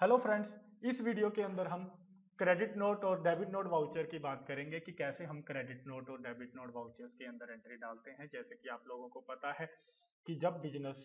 Hello friends, इस video के अंदर हम क्रेडिट नोट और डेबिट नोट वाउचर की बात करेंगे कि कैसे हम क्रेडिट नोट और डेबिट नोट वाउचर्स के अंदर एंट्री डालते हैं। जैसे कि आप लोगों को पता है कि जब बिजनेस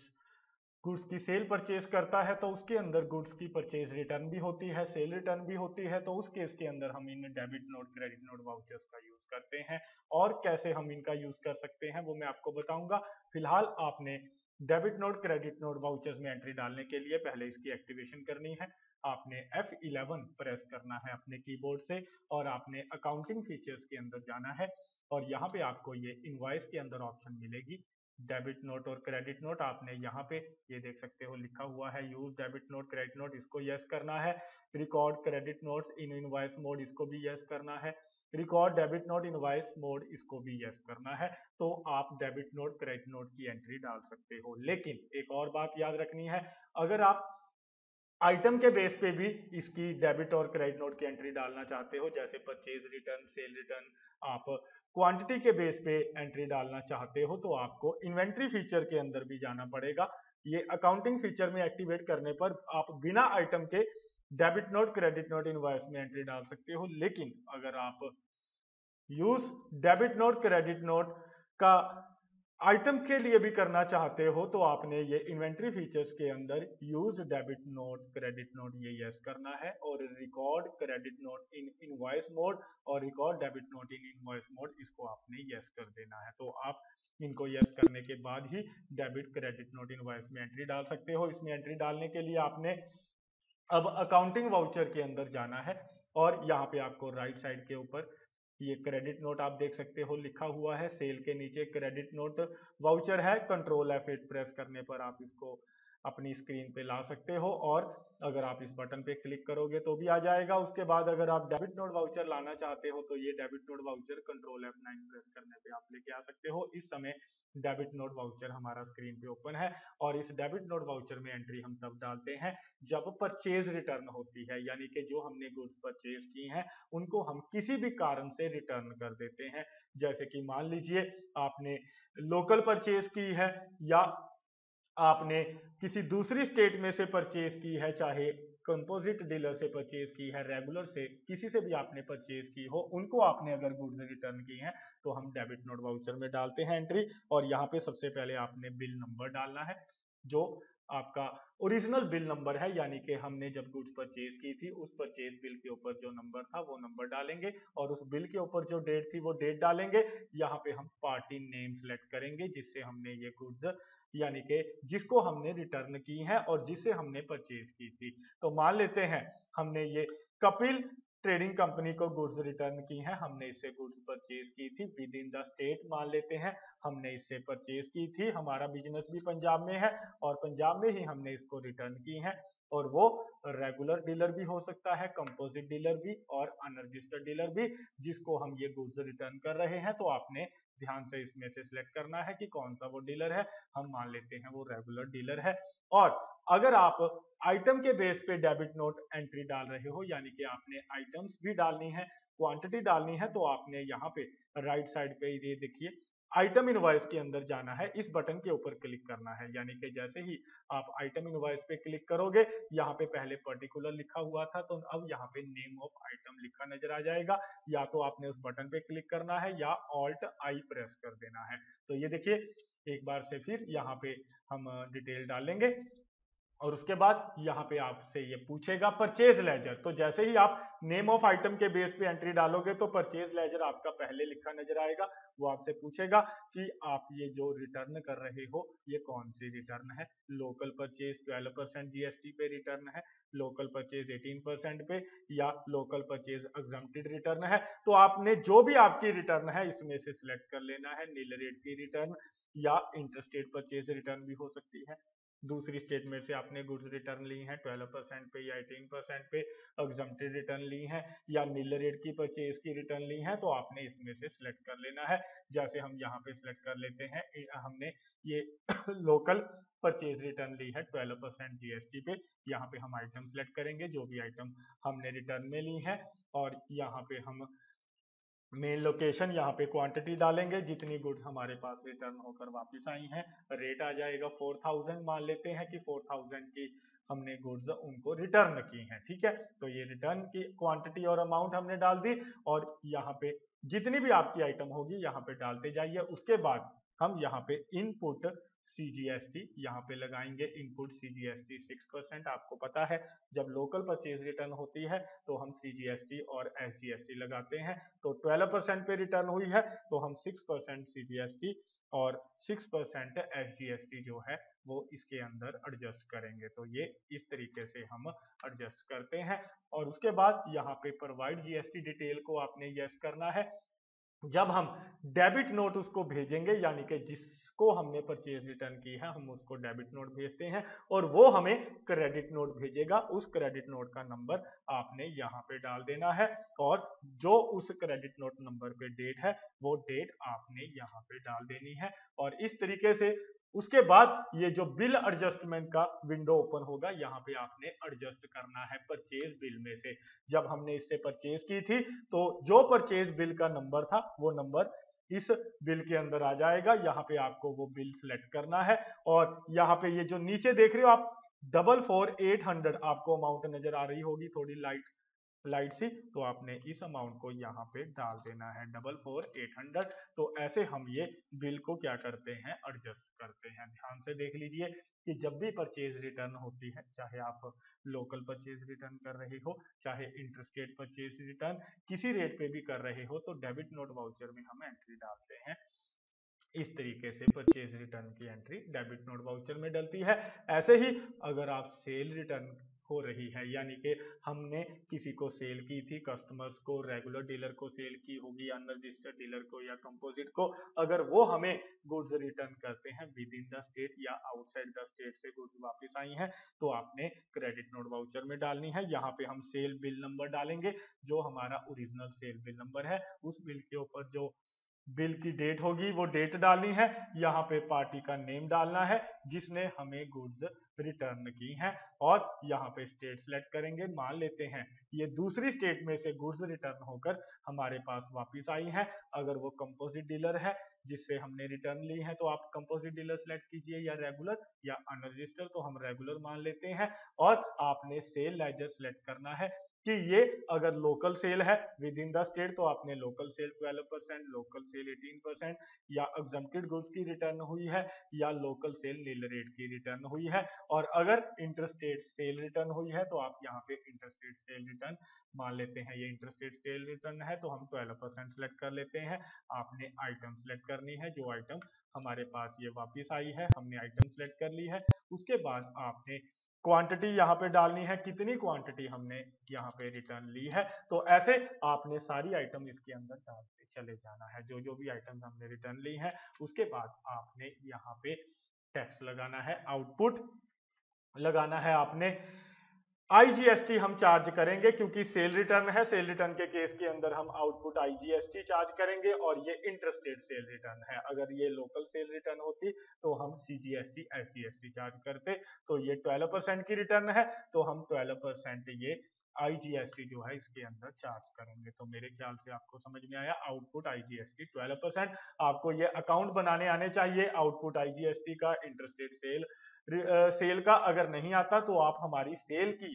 गुड्स की सेल परचेज करता है तो उसके अंदर गुड्स की परचेज रिटर्न भी होती है, सेल रिटर्न भी होती है। तो उस केस के अंदर हम in debit note credit note vouchers का यूज करते हैं और कैसे हम इनका यूज कर सकते हैं वो मैं आपको बताऊंगा। फिलहाल आपने debit note credit note vouchers में एंट्री डालने के लिए पहले इसकी एक्टिवेशन करनी है। आपने F11 प्रेस करना है अपने कीबोर्ड से और आपने अकाउंटिंग फीचर्स के अंदर जाना है और यहाँ पे आपको ये इनवॉइस के अंदर ऑप्शन मिलेगी डेबिट नोट और क्रेडिट नोट। आपने यहाँ पे ये देख सकते हो लिखा हुआ है use debit note credit note, इसको यस करना है। रिकॉर्ड क्रेडिट नोट्स इन इनवॉइस मोड, इसको भी यस करना है। Record debit note invoice mode, इसको भी यस करना है। तो आप डेबिट नोट क्रेडिट नोट की एंट्री डाल सकते हो। लेकिन एक और बात याद रखनी है, अगर आप आइटम के बेस पे भी इसकी डेबिट और क्रेडिट नोट की एंट्री डालना चाहते हो, जैसे परचेज रिटर्न, सेल रिटर्न, आप क्वांटिटी के बेस पे एंट्री डालना चाहते हो तो आपको इन्वेंट्री फीचर के अंदर भी जाना पड़ेगा। ये अकाउंटिंग फीचर में एक्टिवेट करने पर आप बिना आइटम के debit note credit note invoice में एंट्री डाल सकते हो। लेकिन अगर आप use debit note credit note का आइटम के लिए भी करना चाहते हो तो आपने ये इन्वेंट्री फीचर्स के अंदर use debit note credit note ये यस करना है और record credit note in invoice mode और record debit note in invoice mode, इसको आपने यस कर देना है। तो आप इनको यस करने के बाद ही डेबिट क्रेडिट नोट इनवॉइस में एंट्री डाल सकते हो। इसमें एंट्री डालने के लिए आपने अब अकाउंटिंग वाउचर के अंदर जाना है और यहाँ पे आपको राइट साइड के ऊपर ये क्रेडिट नोट आप देख सकते हो लिखा हुआ है, सेल के नीचे क्रेडिट नोट वाउचर है। कंट्रोल F8 प्रेस करने पर आप इसको अपनी स्क्रीन पे ला सकते हो और अगर आप इस बटन पे क्लिक करोगे तो भी आ जाएगा। उसके बाद अगर आप डेबिट नोट वाउचर लाना चाहते हो तो ये debit note voucher control F9 press करने पे आप लेके आ सकते हो। इस समय डेबिट नोट वाउचर हमारा स्क्रीन पे ओपन है और इस डेबिट नोट वाउचर में एंट्री हम तब डालते हैं जब परचेज रिटर्न होती है, यानी कि जो हमने गुड्स परचेज की हैं उनको हम किसी भी कारण से रिटर्न कर देते हैं। जैसे कि मान लीजिए आपने लोकल परचेज की है या आपने किसी दूसरी स्टेट में से परचेज की है, चाहे कंपोजिट डीलर से परचेज की है, रेगुलर से किसी से भी आपने परचेज की हो, उनको आपने अगर गुड्स रिटर्न की हैं तो हम डेबिट नोट वाउचर में डालते हैं एंट्री। और यहाँ पे सबसे पहले आपने बिल नंबर डालना है जो आपका ओरिजिनल बिल नंबर है, यानी कि हमने जब गुड्स परचेज की थी उस परचेज बिल के ऊपर जो नंबर था वो नंबर डालेंगे और उस बिल के ऊपर जो डेट थी वो डेट डालेंगे। यहाँ पे हम पार्टी नेम सेलेक्ट करेंगे जिससे हमने ये गुड्स, यानी कि जिसको हमने रिटर्न की है और जिसे हमने परचेज की थी। तो मान लेते हैं हमने ये कपिल ट्रेडिंग कंपनी को गुड्स रिटर्न की है, हमने इससे गुड्स परचेज की थी विद इन द स्टेट, मान लेते हैं हमने इससे परचेज की थी, हमारा बिजनेस भी पंजाब में है और पंजाब में ही हमने इसको रिटर्न की है। और वो रेगुलर डीलर भी हो सकता है, कंपोजिट डीलर भी और अनरजिस्टर्ड डीलर भी, जिसको हम ये गुड्स रिटर्न कर रहे हैं। तो आपने ध्यान से इसमें से सिलेक्ट करना है कि कौन सा वो डीलर है। हम मान लेते हैं वो रेगुलर डीलर है। और अगर आप आइटम के बेस पे डेबिट नोट एंट्री डाल रहे हो, यानी कि आपने आइटम्स भी डालनी है, क्वांटिटी डालनी है, तो आपने यहाँ पे राइट साइड पे ये देखिए आइटम इनवॉइस के अंदर जाना है, इस बटन के ऊपर क्लिक करना है। यानी कि जैसे ही आप आइटम इनवॉइस पे क्लिक करोगे, यहाँ पे पहले पर्टिकुलर लिखा हुआ था तो अब यहाँ पे नेम ऑफ आइटम लिखा नजर आ जाएगा। या तो आपने उस बटन पे क्लिक करना है या ऑल्ट आई प्रेस कर देना है। तो ये देखिए एक बार से फिर यहाँ पे हम डिटेल डालेंगे और उसके बाद यहाँ पे आपसे ये पूछेगा परचेज लेजर। तो जैसे ही आप नेम ऑफ आइटम के बेस पे एंट्री डालोगे तो परचेज लेजर आपका पहले लिखा नजर आएगा। वो आपसे पूछेगा कि आप ये जो रिटर्न कर रहे हो ये कौन सी रिटर्न है। लोकल परचेज 12% जीएसटी पे रिटर्न है, लोकल परचेज 18% पे, या लोकल परचेज एग्जम्प्टेड रिटर्न है। तो आपने जो भी आपकी रिटर्न है इसमें से सिलेक्ट कर लेना है। नील रेट की रिटर्न या इंटरस्टेट परचेज रिटर्न भी हो सकती है। दूसरी स्टेटमेंट से आपने गुड्स रिटर्न ली हैं 12% पे या 18% पे, एग्जम्प्टेड रिटर्न ली हैं या नील रेट की परचेज की रिटर्न ली हैं, तो आपने इसमें से सिलेक्ट कर लेना है। जैसे हम यहाँ पे सिलेक्ट कर लेते हैं, हमने ये लोकल परचेज रिटर्न ली है 12% जीएसटी पे। यहाँ पे हम आइटम सिलेक्ट करेंगे जो भी आइटम हमने रिटर्न में ली है और यहाँ पे हम मेन लोकेशन, यहाँ पे क्वांटिटी डालेंगे, जितनी गुड्स हमारे पास रिटर्न होकर वापस आई हैं, रेट आ जाएगा 4000। मान लेते हैं कि 4000 की हमने गुड्स उनको रिटर्न की हैं, ठीक है। तो ये रिटर्न की क्वांटिटी और अमाउंट हमने डाल दी, और यहाँ पे जितनी भी आपकी आइटम होगी यहाँ पे डालते जाइए। उसके बाद हम यहाँ पे इनपुट CGST यहाँ पे लगाएंगे। Input CGST 6%। आपको पता है जब लोकल परचेज रिटर्न होती है तो हम CGST और SGST लगाते हैं। तो 12% पे रिटर्न हुई है तो हम 6% CGST और 6% SGST जो है वो इसके अंदर एडजस्ट करेंगे। तो ये इस तरीके से हम एडजस्ट करते हैं। और उसके बाद यहाँ पे प्रोवाइड GST डिटेल को आपने यस करना है। जब हम डेबिट नोट उसको भेजेंगे, यानी कि जिसको हमने परचेज रिटर्न की है हम उसको डेबिट नोट भेजते हैं और वो हमें क्रेडिट नोट भेजेगा। उस क्रेडिट नोट का नंबर आपने यहाँ पे डाल देना है, और जो उस क्रेडिट नोट नंबर पे डेट है वो डेट आपने यहाँ पे डाल देनी है। और इस तरीके से उसके बाद ये जो बिल एडजस्टमेंट का विंडो ओपन होगा, यहाँ पे आपने एडजस्ट करना है परचेज बिल में से। जब हमने इससे परचेज की थी तो जो परचेज बिल का नंबर था वो नंबर इस बिल के अंदर आ जाएगा। यहाँ पे आपको वो बिल सिलेक्ट करना है, और यहाँ पे ये जो नीचे देख रहे हो आप 44800 आपको अमाउंट नजर आ रही होगी, थोड़ी लाइट सी, तो आपने इस अमाउंट को यहाँ पे डाल देना है 44800। तो ऐसे हम ये बिल को क्या करते हैं, एडजस्ट करते हैं। ध्यान से देख लीजिए कि जब भी परचेज रिटर्न होती है, चाहे आप लोकल परचेज रिटर्न कर रहे हो, चाहे इंटरस्टेट परचेज रिटर्न किसी रेट पे भी कर रहे हो, तो डेबिट नोट वाउचर में हम एंट्री डालते हैं। इस तरीके से परचेज रिटर्न की एंट्री डेबिट नोट वाउचर में डलती है। ऐसे ही अगर आप सेल रिटर्न हो रही है, यानी कि हमने किसी को सेल की थी, कस्टमर्स को, रेगुलर डीलर को सेल की होगी, अनरजिस्टर्ड डीलर को या कंपोजिट को, अगर वो हमें गुड्स रिटर्न करते हैं विद इन द स्टेट या आउटसाइड द स्टेट से गुड्स वापस आई हैं, तो आपने क्रेडिट नोट वाउचर में डालनी है। यहाँ पे हम सेल बिल नंबर डालेंगे, जो हमारा ओरिजिनल सेल बिल नंबर है। उस बिल के ऊपर जो बिल की डेट होगी वो डेट डालनी है। यहाँ पे पार्टी का नेम डालना है जिसने हमें गुड्स रिटर्न की हैं, और यहाँ पे स्टेट सेलेक्ट करेंगे। मान लेते हैं ये दूसरी स्टेट में से गुड्स रिटर्न होकर हमारे पास वापस आई हैं। अगर वो कंपोजिट डीलर है जिससे हमने रिटर्न ली है तो आप कंपोजिट डीलर सेलेक्ट कीजिए, या रेगुलर या अनरजिस्टर्ड, तो हम रेगुलर मान लेते हैं। और आपने सेल लेजर सेलेक्ट करना है कि ये अगर लोकल सेल है विद इन द स्टेट तो आपने लोकल सेल 12%, लोकल सेल 18%, या एग्जम्प्टेड गुड्स की रिटर्न हुई है, या लोकल सेल नील रेट की रिटर्न हुई है। और अगर इंटरस्टेट सेल रिटर्न हुई है तो आप यहाँ पे इंटरस्टेट सेल रिटर्न मान लेते हैं। ये इंटरस्टेट सेल रिटर्न है तो हम 12% सेलेक्ट कर लेते हैं। आपने आइटम सेलेक्ट करनी है, जो आइटम हमारे पास ये वापस आई है हमने आइटम सेलेक्ट कर ली है। उसके बाद आपने क्वांटिटी यहाँ पे डालनी है, कितनी क्वांटिटी हमने यहाँ पे रिटर्न ली है। तो ऐसे आपने सारी आइटम इसके अंदर डालते चले जाना है, जो जो भी आइटम हमने रिटर्न ली है। उसके बाद आपने यहाँ पे टैक्स लगाना है, आउटपुट लगाना है आपने। IGST हम चार्ज करेंगे क्योंकि सेल रिटर्न है। सेल रिटर्न के केस के अंदर हम आउटपुट IGST चार्ज करेंगे, और ये इंटरस्टेट सेल रिटर्न है। अगर ये लोकल सेल रिटर्न होती तो हम CGST SGST चार्ज करते। तो ये 12% की रिटर्न है तो हम 12% ये IGST जो है इसके अंदर चार्ज करेंगे। तो मेरे ख्याल से आपको समझ में आया, आउटपुट IGST 12%। आपको ये अकाउंट बनाने आने चाहिए आउटपुट IGST का, इंटरस्टेट सेल का। अगर नहीं आता तो आप हमारी सेल की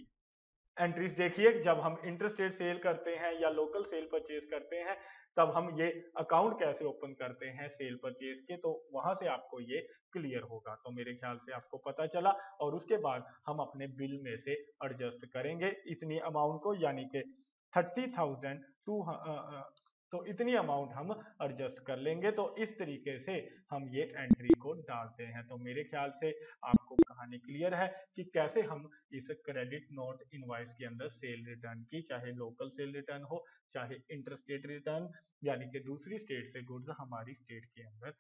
एंट्रीज देखिए। जब हम इंटरस्टेट सेल करते हैं या लोकल सेल परचेज करते हैं तब हम ये अकाउंट कैसे ओपन करते हैं सेल परचेज के, तो वहां से आपको ये क्लियर होगा। तो मेरे ख्याल से आपको पता चला। और उसके बाद हम अपने बिल में से एडजस्ट करेंगे इतनी अमाउंट को, यानी कि 30,000 तो इतनी अमाउंट हम एडजस्ट कर लेंगे। तो इस तरीके से हम ये एंट्री को डालते हैं। तो मेरे ख्याल से आपको कहानी क्लियर है कि कैसे हम इस क्रेडिट नोट इनवॉइस के अंदर सेल रिटर्न की, चाहे लोकल सेल रिटर्न हो चाहे इंटरस्टेट रिटर्न, यानी कि दूसरी स्टेट से गुड्स हमारी स्टेट के अंदर,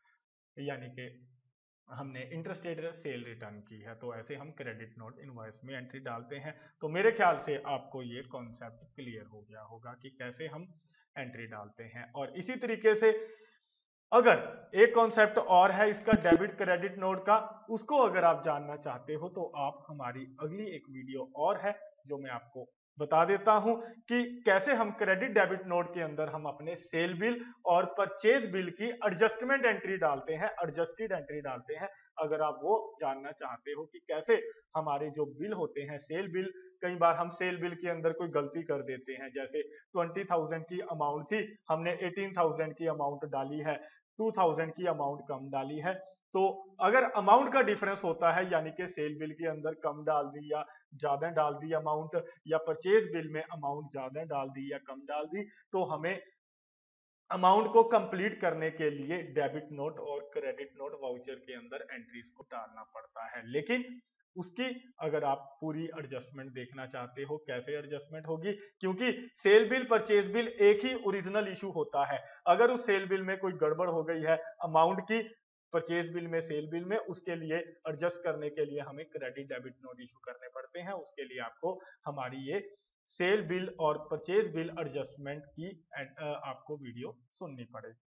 यानी कि हमने इंटरस्टेट सेल रिटर्न की है, तो ऐसे हम क्रेडिट नोट इनवॉइस में एंट्री डालते हैं। तो मेरे ख्याल से आपको ये कॉन्सेप्ट क्लियर हो गया होगा कि कैसे हम एंट्री डालते हैं। और इसी तरीके से अगर एक कॉन्सेप्ट और है इसका डेबिट क्रेडिट नोट का, उसको अगर आप जानना चाहते हो तो आप हमारी अगली एक वीडियो और है जो मैं आपको बता देता हूं कि कैसे हम क्रेडिट डेबिट नोट के अंदर हम अपने सेल बिल और परचेज बिल की एडजस्टमेंट एंट्री डालते हैं, एडजस्टेड एंट्री डालते हैं। अगर आप वो जानना चाहते हो कि कैसे हमारे जो बिल होते हैं, सेल बिल, कई बार हम सेल बिल के अंदर कोई गलती कर देते हैं, जैसे 20,000 की अमाउंट थी, हमने 18,000 की अमाउंट डाली है, 2,000 की अमाउंट कम डाली है। तो अगर अमाउंट का डिफरेंस होता है, यानी कि सेल बिल के अंदर कम डाल दी या ज्यादा डाल दी अमाउंट, या परचेज बिल में अमाउंट ज्यादा डाल दी या कम डाल दी, तो हमें अमाउंट को कंप्लीट करने के लिए डेबिट नोट और क्रेडिट नोट वाउचर के अंदर एंट्रीज को डालना पड़ता है। लेकिन उसकी अगर आप पूरी एडजस्टमेंट देखना चाहते हो कैसे एडजस्टमेंट होगी, क्योंकि सेल बिल परचेज बिल एक ही ओरिजिनल इशू होता है। अगर उस सेल बिल में कोई गड़बड़ हो गई है अमाउंट की, परचेज बिल में, सेल बिल में, उसके लिए एडजस्ट करने के लिए हमें क्रेडिट डेबिट नोट इशू करने पड़ते हैं। उसके लिए आपको हमारी ये सेल बिल और परचेज बिल एडजस्टमेंट की आपको वीडियो सुननी पड़ेगी।